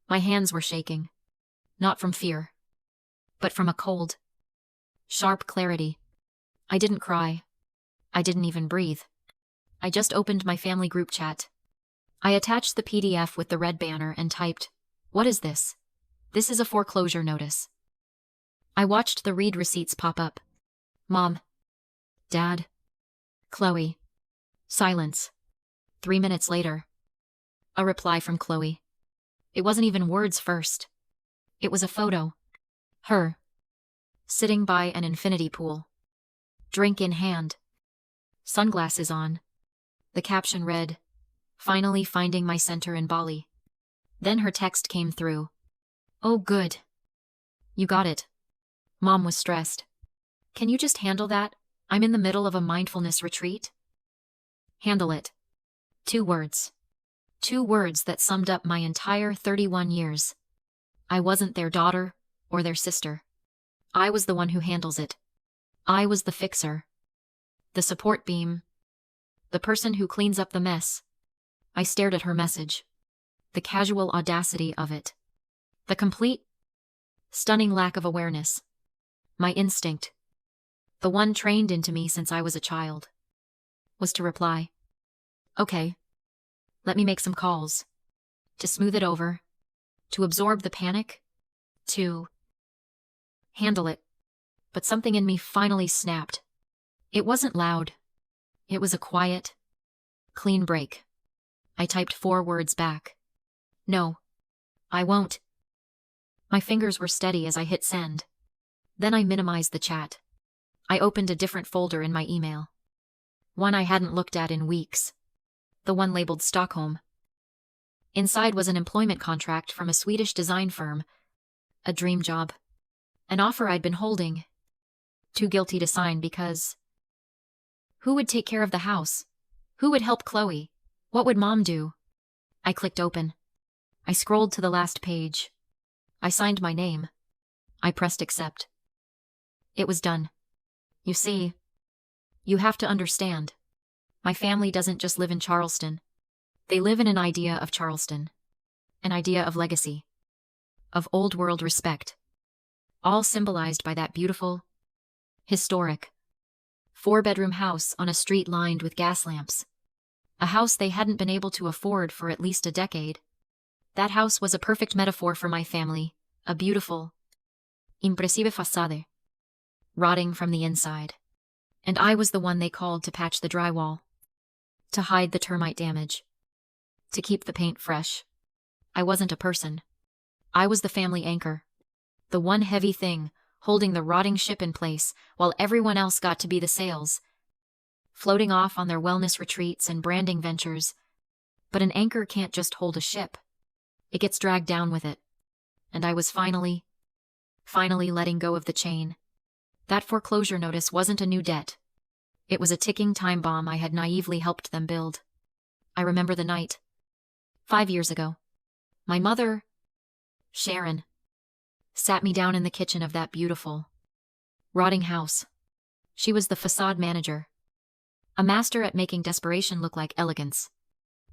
My hands were shaking. Not from fear, but from a cold, sharp clarity. I didn't cry. I didn't even breathe. I just opened my family group chat. I attached the PDF with the red banner and typed, "What is this? This is a foreclosure notice." I watched the read receipts pop up. Mom. Dad. Chloe. Silence. 3 minutes later. A reply from Chloe. It wasn't even words first. It was a photo. Her. Sitting by an infinity pool. Drink in hand. Sunglasses on. The caption read, "Finally finding my center in Bali." Then her text came through. "Oh good. You got it." Mom was stressed. "Can you just handle that? I'm in the middle of a mindfulness retreat." Handle it. 2 words. 2 words that summed up my entire 31 years. I wasn't their daughter or their sister. I was the one who handles it. I was the fixer. The support beam. The person who cleans up the mess. I stared at her message. The casual audacity of it. The complete, stunning lack of awareness. My instinct, the one trained into me since I was a child, was to reply, "Okay, let me make some calls." To smooth it over, to absorb the panic, to handle it. But something in me finally snapped. It wasn't loud. It was a quiet, clean break. I typed 4 words back. "No, I won't." My fingers were steady as I hit send. Then I minimized the chat. I opened a different folder in my email. One I hadn't looked at in weeks. The one labeled Stockholm. Inside was an employment contract from a Swedish design firm. A dream job. An offer I'd been holding. Too guilty to sign because... Who would take care of the house? Who would help Chloe? What would Mom do? I clicked open. I scrolled to the last page. I signed my name. I pressed accept. It was done. You see, you have to understand. My family doesn't just live in Charleston. They live in an idea of Charleston. An idea of legacy. Of old world respect. All symbolized by that beautiful, historic, 4-bedroom house on a street lined with gas lamps. A house they hadn't been able to afford for at least a decade. That house was a perfect metaphor for my family. A beautiful, impressive façade. Rotting from the inside. And I was the one they called to patch the drywall. To hide the termite damage. To keep the paint fresh. I wasn't a person. I was the family anchor. The one heavy thing, holding the rotting ship in place, while everyone else got to be the sails. Floating off on their wellness retreats and branding ventures. But an anchor can't just hold a ship. It gets dragged down with it. And I was finally letting go of the chain. That foreclosure notice wasn't a new debt. It was a ticking time bomb I had naively helped them build. I remember the night. 5 years ago. My mother, Sharon, sat me down in the kitchen of that beautiful, rotting house. She was the facade manager. A master at making desperation look like elegance.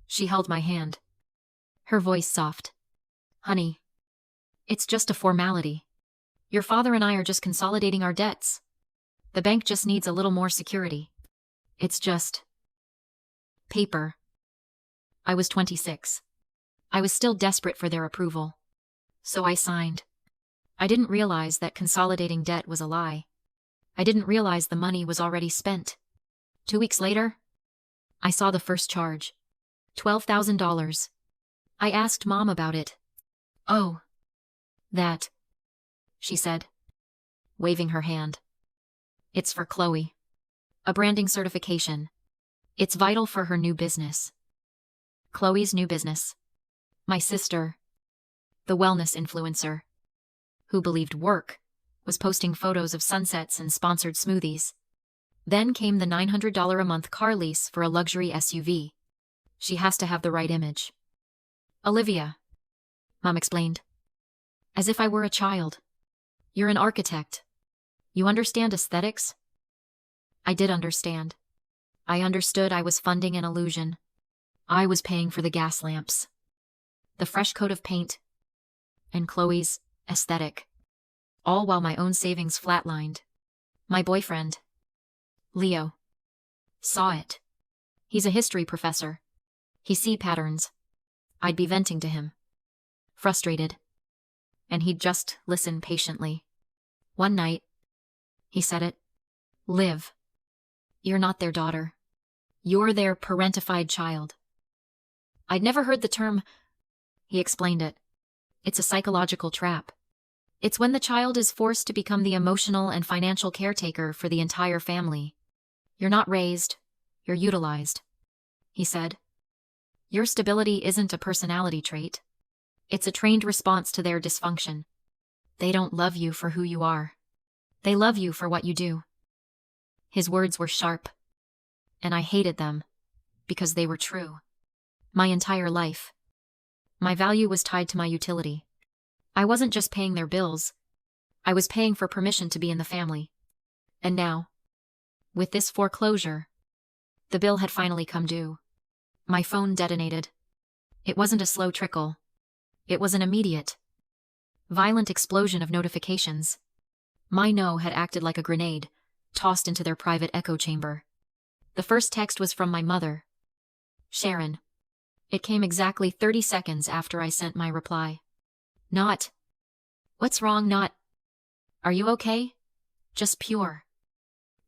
She held my hand. Her voice soft. "Honey, it's just a formality. Your father and I are just consolidating our debts. The bank just needs a little more security. It's just paper." I was 26. I was still desperate for their approval. So I signed. I didn't realize that consolidating debt was a lie. I didn't realize the money was already spent. 2 weeks later, I saw the first charge. $12,000. I asked Mom about it. "Oh, that," she said, waving her hand. "It's for Chloe. A branding certification. It's vital for her new business." Chloe's new business. My sister, the wellness influencer, who believed work was posting photos of sunsets and sponsored smoothies. Then came the $900 a month car lease for a luxury SUV. She has to have the right image. "Olivia," Mom explained, as if I were a child. "You're an architect. You understand aesthetics?" I did understand. I understood I was funding an illusion. I was paying for the gas lamps. The fresh coat of paint. and Chloe's aesthetic, all while my own savings flatlined. My boyfriend, Leo, saw it. He's a history professor. He see patterns. I'd be venting to him, frustrated, and he'd just listen patiently. One night, he said it. Liv, you're not their daughter. You're their parentified child. I'd never heard the term. He explained it. It's a psychological trap. It's when the child is forced to become the emotional and financial caretaker for the entire family. You're not raised, you're utilized, he said. Your stability isn't a personality trait. It's a trained response to their dysfunction. They don't love you for who you are. They love you for what you do. His words were sharp, and I hated them because they were true. My entire life, my value was tied to my utility. I wasn't just paying their bills. I was paying for permission to be in the family. And now, with this foreclosure, the bill had finally come due. My phone detonated. It wasn't a slow trickle. It was an immediate, violent explosion of notifications. My no had acted like a grenade, tossed into their private echo chamber. The first text was from my mother, Sharon. It came exactly 30 seconds after I sent my reply. Not, what's wrong, not, are you okay? Just pure,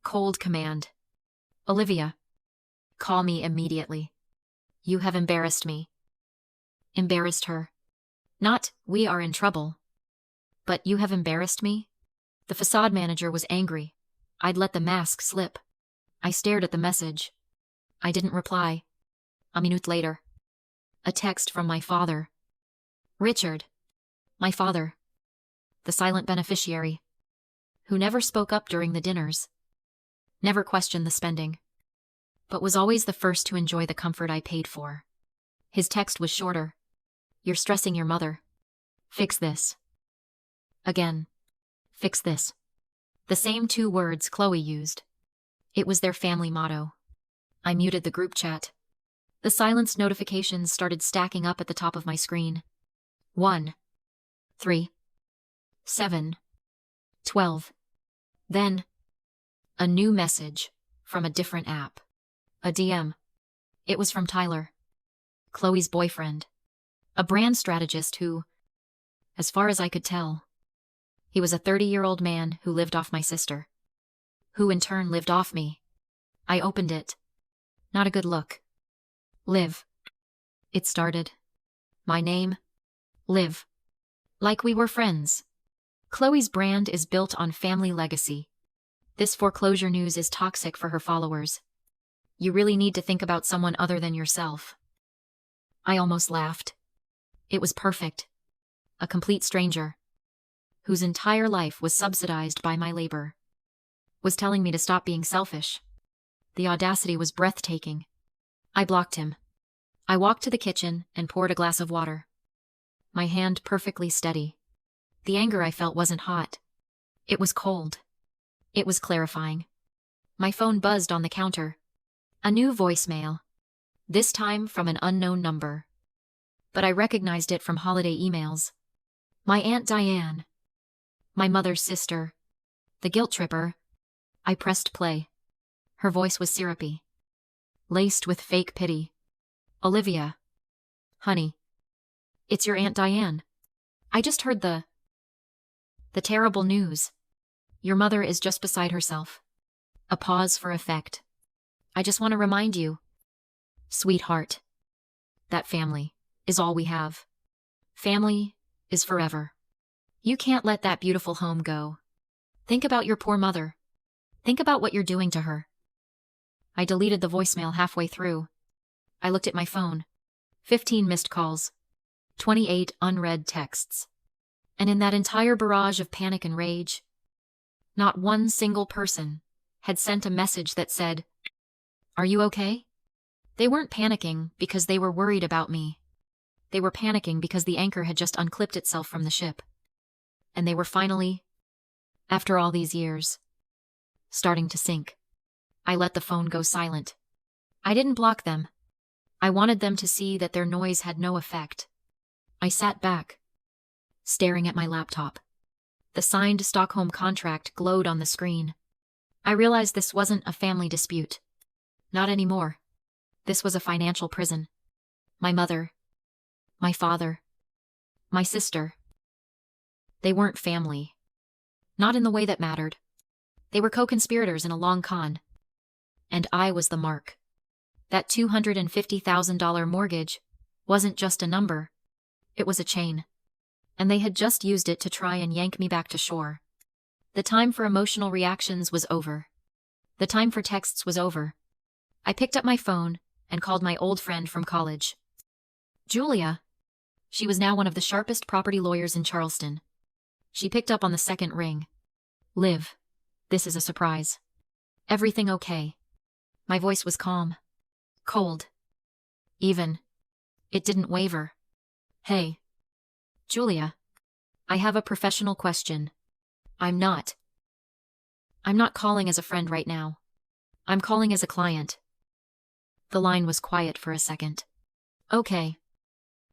cold command. Olivia, call me immediately. You have embarrassed me. Embarrassed her. Not, we are in trouble. But you have embarrassed me? The facade manager was angry. I'd let the mask slip. I stared at the message. I didn't reply. A minute later, a text from my father. Richard. My father. The silent beneficiary. Who never spoke up during the dinners. Never questioned the spending. But was always the first to enjoy the comfort I paid for. His text was shorter. You're stressing your mother. Fix this. Again. Fix this. The same 2 words Chloe used. It was their family motto. I muted the group chat. The silenced notifications started stacking up at the top of my screen. 1, 3, 7, 12. Then, a new message from a different app. A DM. It was from Tyler, Chloe's boyfriend. A brand strategist who, as far as I could tell, he was a 30-year-old man who lived off my sister. Who in turn lived off me. I opened it. Not a good look. Liv. It started. My name. Liv. Like we were friends. Chloe's brand is built on family legacy. This foreclosure news is toxic for her followers. You really need to think about someone other than yourself. I almost laughed. It was perfect. A complete stranger, whose entire life was subsidized by my labor, was telling me to stop being selfish. The audacity was breathtaking. I blocked him. I walked to the kitchen and poured a glass of water. My hand perfectly steady. The anger I felt wasn't hot. It was cold. It was clarifying. My phone buzzed on the counter. A new voicemail. This time from an unknown number. But I recognized it from holiday emails. My Aunt Diane. My mother's sister. The guilt tripper. I pressed play. Her voice was syrupy, laced with fake pity. Olivia. Honey. It's your Aunt Diane. I just heard the terrible news. Your mother is just beside herself. A pause for effect. I just want to remind you, sweetheart, that family is all we have. Family is forever. You can't let that beautiful home go. Think about your poor mother. Think about what you're doing to her. I deleted the voicemail halfway through. I looked at my phone. 15 missed calls. 28 unread texts. And in that entire barrage of panic and rage, not one single person had sent a message that said, "Are you okay?" They weren't panicking because they were worried about me. They were panicking because the anchor had just unclipped itself from the ship. And they were finally, after all these years, starting to sink. I let the phone go silent. I didn't block them. I wanted them to see that their noise had no effect. I sat back, staring at my laptop. The signed Stockholm contract glowed on the screen. I realized this wasn't a family dispute. Not anymore. This was a financial prison. My mother, my father, my sister. They weren't family. Not in the way that mattered. They were co-conspirators in a long con. And I was the mark. That $250,000 mortgage wasn't just a number. It was a chain. And they had just used it to try and yank me back to shore. The time for emotional reactions was over. The time for texts was over. I picked up my phone and called my old friend from college. Julia. She was now one of the sharpest property lawyers in Charleston. She picked up on the second ring. Liv, this is a surprise. Everything okay? My voice was calm. Cold. Even. It didn't waver. Hey. Julia. I have a professional question. I'm not calling as a friend right now. I'm calling as a client. The line was quiet for a second. Okay,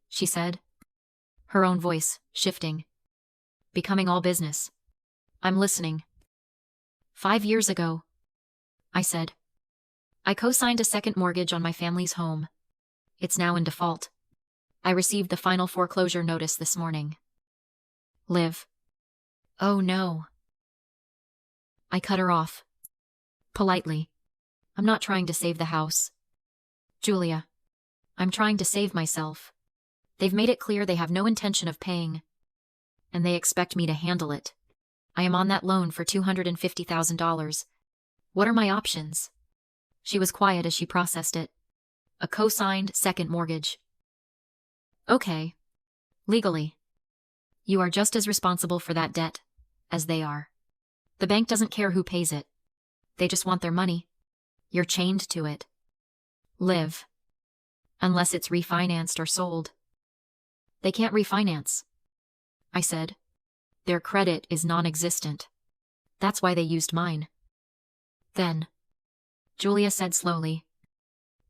she said, her own voice shifting, becoming all business. I'm listening. 5 years ago, I said, I co-signed a second mortgage on my family's home. It's now in default. I received the final foreclosure notice this morning. Liv. Oh no. I cut her off. Politely. I'm not trying to save the house. Julia. I'm trying to save myself. They've made it clear they have no intention of paying. And they expect me to handle it. I am on that loan for $250,000. What are my options? She was quiet as she processed it. A co-signed second mortgage. Okay. Legally. You are just as responsible for that debt as they are. The bank doesn't care who pays it. They just want their money. You're chained to it. Live. Unless it's refinanced or sold. They can't refinance, I said. Their credit is non-existent. That's why they used mine. Then, Julia said slowly,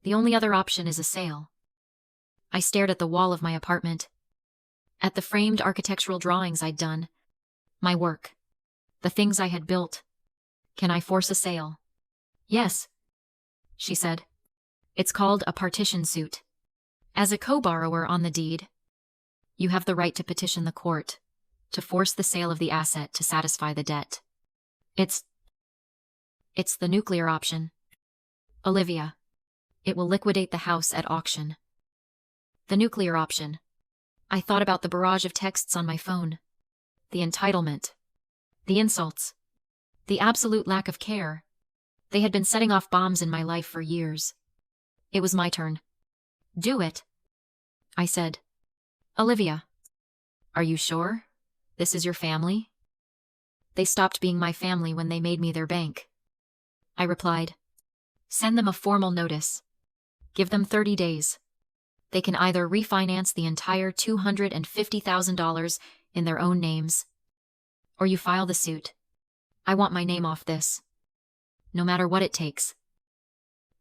the only other option is a sale. I stared at the wall of my apartment. At the framed architectural drawings I'd done. My work. The things I had built. Can I force a sale? Yes, she said. It's called a partition suit. As a co-borrower on the deed, you have the right to petition the court to force the sale of the asset to satisfy the debt. It's the nuclear option. Olivia. It will liquidate the house at auction. The nuclear option. I thought about the barrage of texts on my phone. The entitlement. The insults. The absolute lack of care. They had been setting off bombs in my life for years. It was my turn. Do it, I said. Olivia. Are you sure? This is your family? They stopped being my family when they made me their bank. I replied. Send them a formal notice. Give them 30 days. They can either refinance the entire $250,000 in their own names, or you file the suit. I want my name off this. No matter what it takes.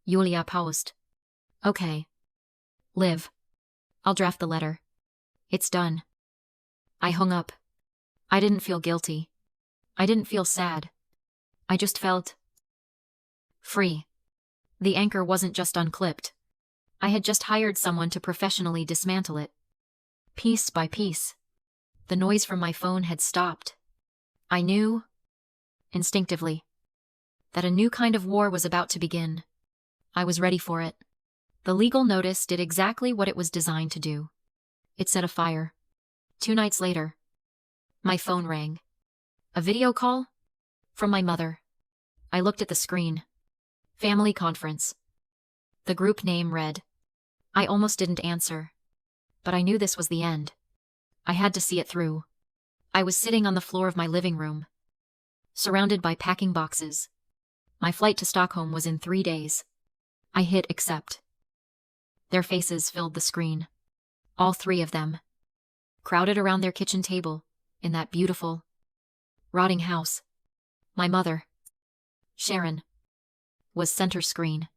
Julia paused. Okay. Liv. I'll draft the letter. It's done. I hung up. I didn't feel guilty. I didn't feel sad. I just felt free. The anchor wasn't just unclipped. I had just hired someone to professionally dismantle it. Piece by piece. The noise from my phone had stopped. I knew, instinctively, that a new kind of war was about to begin. I was ready for it. The legal notice did exactly what it was designed to do. It set a fire. 2 nights later, my phone rang. A video call? From my mother. I looked at the screen. Family conference. The group name read. I almost didn't answer. But I knew this was the end. I had to see it through. I was sitting on the floor of my living room, surrounded by packing boxes. My flight to Stockholm was in 3 days. I hit accept. Their faces filled the screen. All 3 of them. Crowded around their kitchen table, in that beautiful, rotting house. My mother, Sharon, was center screen.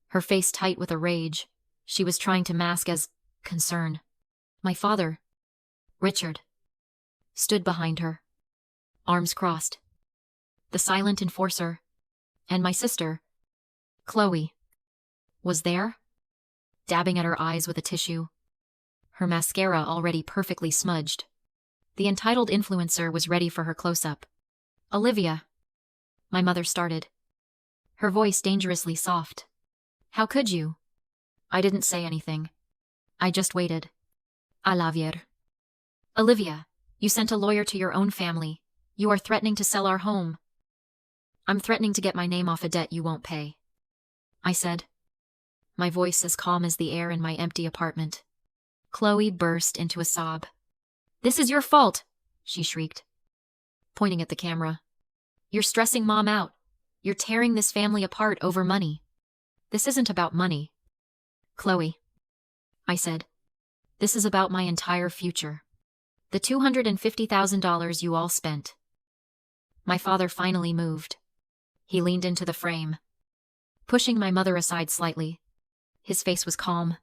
Her face tight with a rage she was trying to mask as concern. My father, Richard, stood behind her, arms crossed. The silent enforcer, and my sister, Chloe, was there, dabbing at her eyes with a tissue, her mascara already perfectly smudged. The entitled influencer was ready for her close-up. "Olivia," my mother started, her voice dangerously soft. "How could you?" I didn't say anything. I just waited. "A la ver." "Olivia, you sent a lawyer to your own family. You are threatening to sell our home." "I'm threatening to get my name off a debt you won't pay," I said, my voice as calm as the air in my empty apartment. Chloe burst into a sob. "This is your fault," she shrieked, pointing at the camera. "You're stressing Mom out. You're tearing this family apart over money. This isn't about money, Chloe," I said. "This is about my entire future. The $250,000 you all spent." My father finally moved. He leaned into the frame, pushing my mother aside slightly. His face was calm,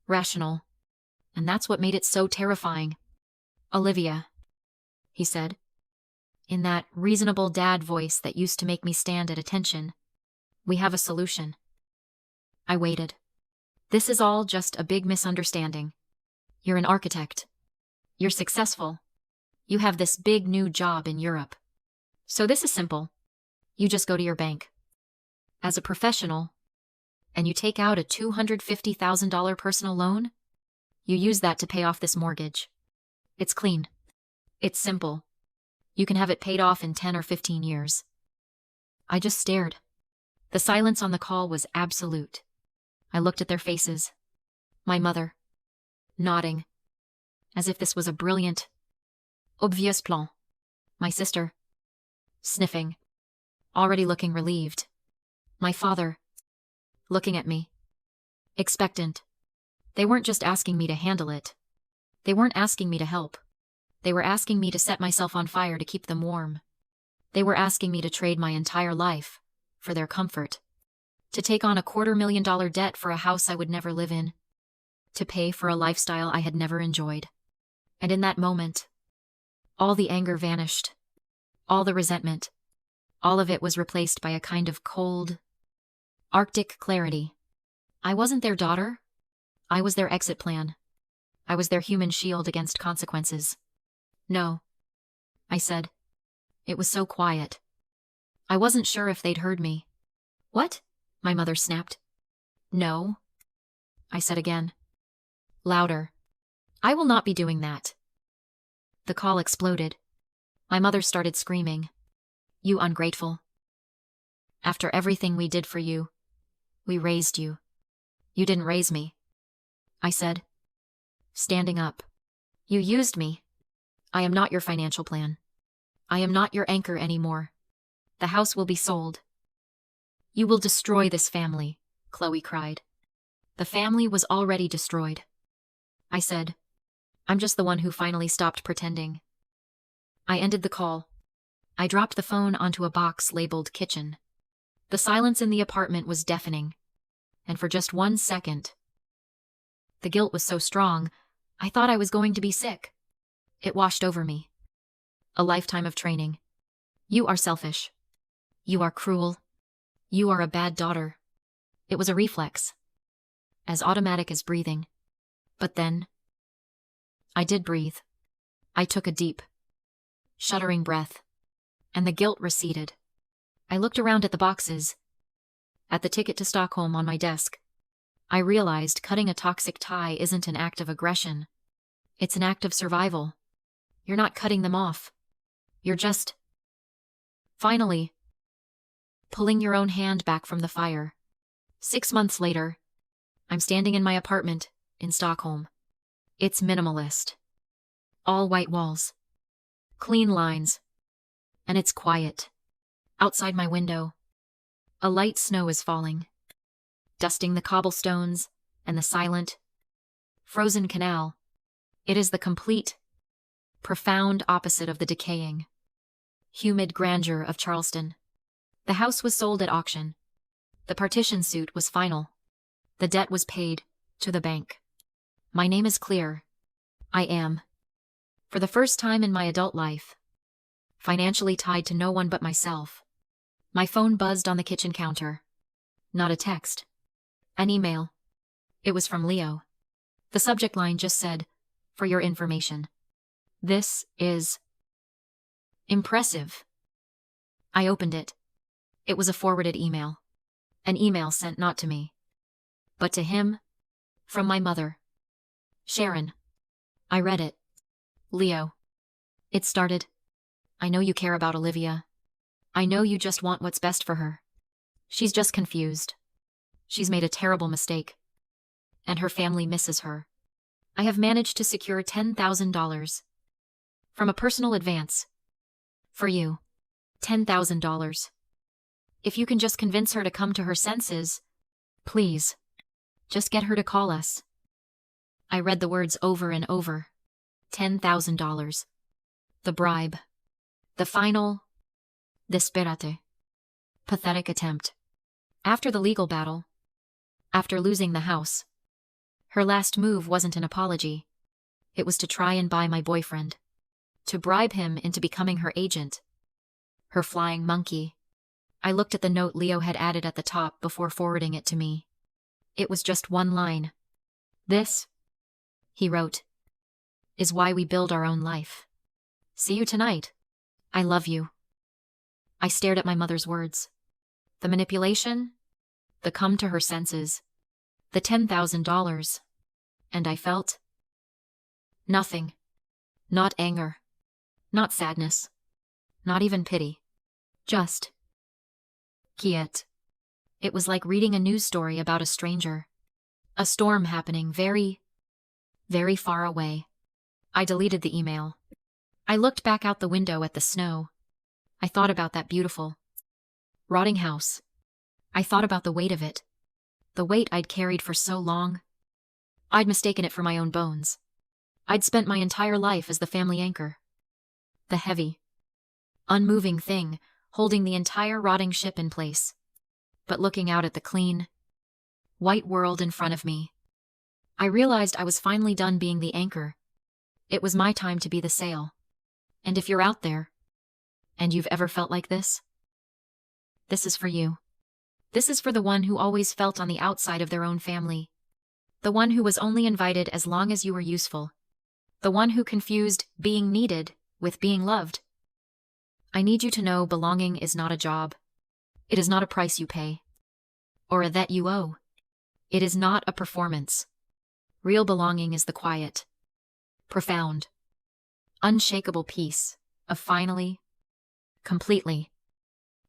rational, and that's what made it so terrifying. "Olivia," he said, in that reasonable dad voice that used to make me stand at attention, "we have a solution." I waited. "This is all just a big misunderstanding. You're an architect. You're successful. You have this big new job in Europe. So this is simple. You just go to your bank as a professional, and you take out a $250,000 personal loan. You use that to pay off this mortgage. It's clean. It's simple. You can have it paid off in 10 or 15 years. I just stared. The silence on the call was absolute. I looked at their faces. My mother, nodding, as if this was a brilliant, obvious plan. My sister, sniffing, already looking relieved. My father, looking at me, expectant. They weren't just asking me to handle it. They weren't asking me to help. They were asking me to set myself on fire to keep them warm. They were asking me to trade my entire life for their comfort, to take on a $250,000 debt for a house I would never live in, to pay for a lifestyle I had never enjoyed. And in that moment, all the anger vanished, all the resentment, all of it was replaced by a kind of cold, Arctic clarity. I wasn't their daughter. I was their exit plan. I was their human shield against consequences. "No," I said. It was so quiet. I wasn't sure if they'd heard me. "What?" my mother snapped. "No," I said again, louder. "I will not be doing that." The call exploded. My mother started screaming. "You ungrateful. After everything we did for you, we raised you. You didn't raise me," I said, standing up. "You used me. I am not your financial plan. I am not your anchor anymore. The house will be sold." "You will destroy this family," Chloe cried. "The family was already destroyed," I said. I'm just the one who finally stopped pretending. I ended the call. I dropped the phone onto a box labeled kitchen. The silence in the apartment was deafening. And for just 1 second, the guilt was so strong, I thought I was going to be sick. It washed over me. A lifetime of training. You are selfish. You are cruel. You are a bad daughter. It was a reflex. As automatic as breathing. But then, I did breathe. I took a deep, shuddering breath, and the guilt receded. I looked around at the boxes, at the ticket to Stockholm on my desk. I realized cutting a toxic tie isn't an act of aggression. It's an act of survival. You're not cutting them off. You're just, finally, pulling your own hand back from the fire. 6 months later, I'm standing in my apartment in Stockholm. It's minimalist. All white walls. Clean lines. And it's quiet. Outside my window, a light snow is falling, dusting the cobblestones and the silent, frozen canal. It is the complete, profound opposite of the decaying, humid grandeur of Charleston. The house was sold at auction. The partition suit was final. The debt was paid to the bank. My name is clear. I am For the first time in my adult life, financially tied to no one but myself, my phone buzzed on the kitchen counter. Not a text. An email. It was from Leo. The subject line just said, "For your information. This is impressive." I opened it. It was a forwarded email. An email sent not to me, but to him, from my mother, Sharon. I read it. "Leo." It started. "I know you care about Olivia. I know you just want what's best for her. She's just confused. She's made a terrible mistake. And her family misses her. I have managed to secure $10,000 from a personal advance. For you. $10,000. If you can just convince her to come to her senses, please. Just get her to call us." I read the words over and over. $10,000. The bribe. The final, desperate, pathetic attempt. After the legal battle. After losing the house. Her last move wasn't an apology. It was to try and buy my boyfriend. To bribe him into becoming her agent. Her flying monkey. I looked at the note Leo had added at the top before forwarding it to me. It was just one line. "This," he wrote, "is why we build our own life. See you tonight. I love you." I stared at my mother's words. The manipulation, the come to her senses, the $10,000, and I felt nothing. Not anger. Not sadness. Not even pity. Just quiet. It was like reading a news story about a stranger. A storm happening very, very far away. I deleted the email. I looked back out the window at the snow. I thought about that beautiful, rotting house. I thought about the weight of it. The weight I'd carried for so long. I'd mistaken it for my own bones. I'd spent my entire life as the family anchor. The heavy, unmoving thing holding the entire rotting ship in place. But looking out at the clean, white world in front of me, I realized I was finally done being the anchor. It was my time to be the sail. And if you're out there, and you've ever felt like this is for you. This is for the one who always felt on the outside of their own family. The one who was only invited as long as you were useful. The one who confused being needed with being loved. I need you to know belonging is not a job. It is not a price you pay. Or a debt you owe. It is not a performance. Real belonging is the quiet, profound, unshakable peace of finally, completely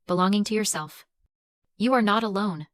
belonging to yourself. You are not alone.